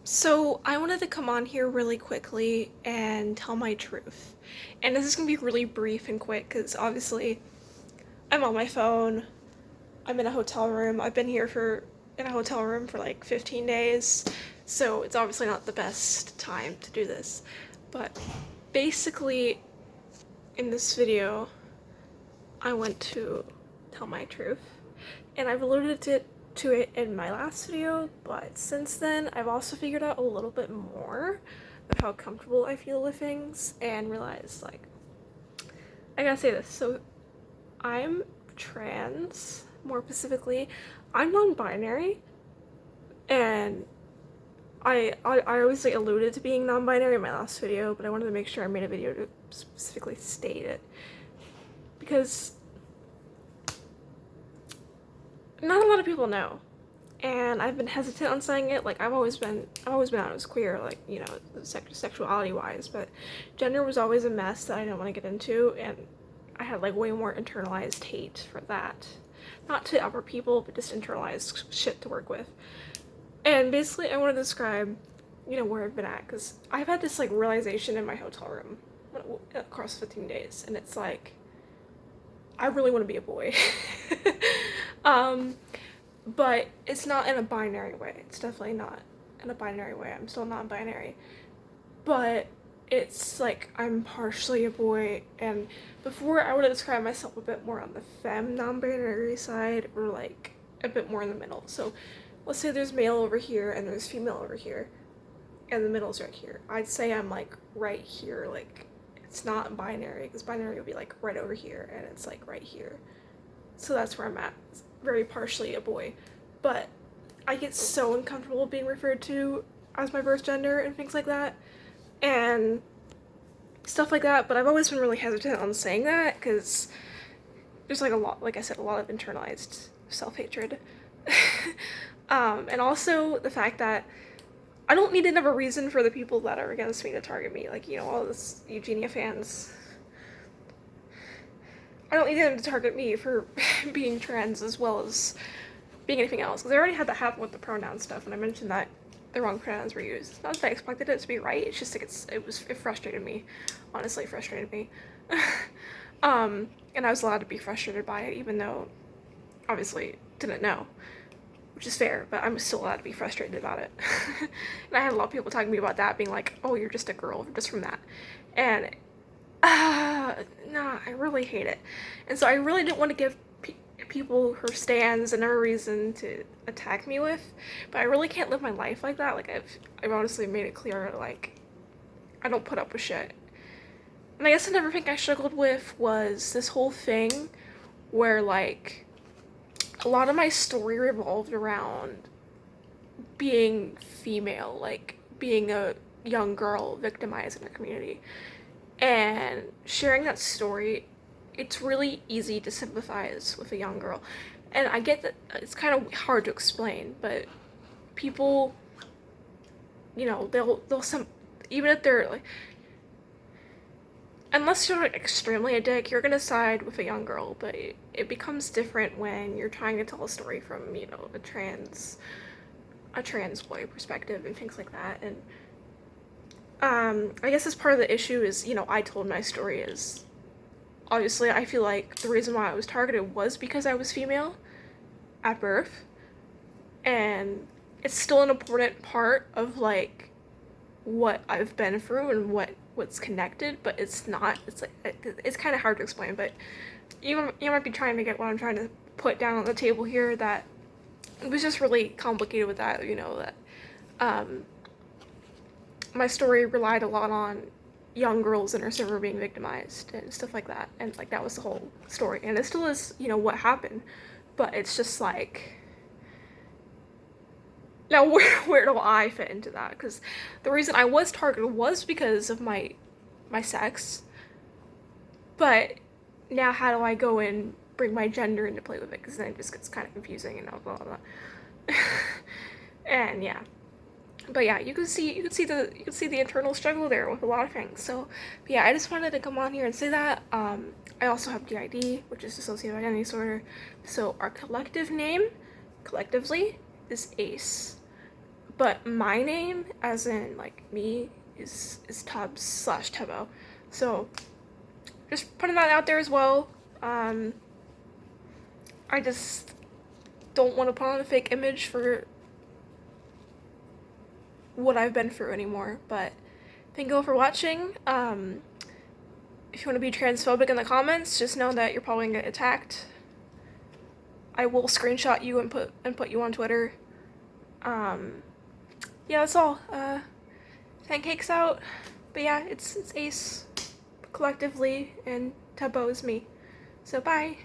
So I wanted to come on here really quickly and tell my truth. And this is gonna be really brief and quick because obviously I'm on my phone. I'm in a hotel room. I've been here for in a hotel room for like 15 days. So it's obviously not the best time to do this. But basically in this video I want to tell my truth. And I've alluded to it in my last video, but since then I've also figured out a little bit more of how comfortable I feel with things and realized, like, I gotta say this. So I'm trans, more specifically. I'm non-binary, and I always like alluded to being non-binary in my last video, but I wanted to make sure I made a video to specifically state it because not a lot of people know, and I've been hesitant on saying it. Like I've always been out as queer, like, you know, sexuality wise, but gender was always a mess that I didn't want to get into, and I had like way more internalized hate for that, not to other people, but just internalized shit to work with. And basically, I want to describe, you know, where I've been at, because I've had this like realization in my hotel room across 15 days, and it's like I really want to be a boy. um, but it's not in a binary way. It's definitely not in a binary way. I'm still non-binary. But it's like I'm partially a boy, and before I would have described myself a bit more on the femme non-binary side, or like a bit more in the middle. So let's say there's male over here and there's female over here, and the middle's right here. I'd say I'm like right here, like it's not binary, because binary would be like right over here, and it's like right here. So that's where I'm at. It's very partially a boy. But I get so uncomfortable being referred to as my birth gender and things like that, and stuff like that. But I've always been really hesitant on saying that because there's like a lot, like I said, a lot of internalized self-hatred. And also the fact that I don't need another reason for the people that are against me to target me. Like, you know, all this Eugenia fans. I don't need them to target me for being trans as well as being anything else. Because I already had that happen with the pronoun stuff, and I mentioned that the wrong pronouns were used. It's not that I expected it to be right. It's just like it frustrated me. Honestly, frustrated me. And I was allowed to be frustrated by it, even though obviously didn't know, which is fair, but I'm still allowed to be frustrated about it. And I had a lot of people talking to me about that, being like, oh, you're just a girl, just from that. And, nah, I really hate it. And so I really didn't want to give people her stands and a reason to attack me with, but I really can't live my life like that. Like, I've honestly made it clear, like, I don't put up with shit. And I guess another thing I struggled with was this whole thing where, like, a lot of my story revolved around being female, like being a young girl victimized in the community. And sharing that story, it's really easy to sympathize with a young girl. And I get that it's kind of hard to explain, but people, you know, they'll some, even if they're like, unless you're like extremely a dick, you're gonna side with a young girl, but it becomes different when you're trying to tell a story from, you know, a trans boy perspective and things like that. And I guess as part of the issue is, you know, I told my story is obviously I feel like the reason why I was targeted was because I was female at birth, and it's still an important part of like what I've been through and what's connected, but it's not. It's like it's kind of hard to explain, but you might be trying to get what I'm trying to put down on the table here. That it was just really complicated with that. You know that my story relied a lot on young girls in our server being victimized and stuff like that, and like that was the whole story, and it still is. You know what happened, but it's just like. Now, where do I fit into that? Because the reason I was targeted was because of my sex, but now how do I go and bring my gender into play with it? Because then it just gets kind of confusing and blah blah blah. And yeah, but yeah, you can see the internal struggle there with a lot of things. So yeah, I just wanted to come on here and say that. I also have DID, which is dissociative identity disorder. So our collective name, collectively, is ACE. but my name, as in like me, is Tubbs/Tubbo. So just putting that out there as well. I just don't want to put on a fake image for what I've been through anymore. But thank you all for watching. If you want to be transphobic in the comments, just know that you're probably gonna get attacked. I will screenshot you and put you on Twitter. Yeah, that's all. Pancakes out. But yeah, it's Ace collectively, and Tubbo is me. So bye.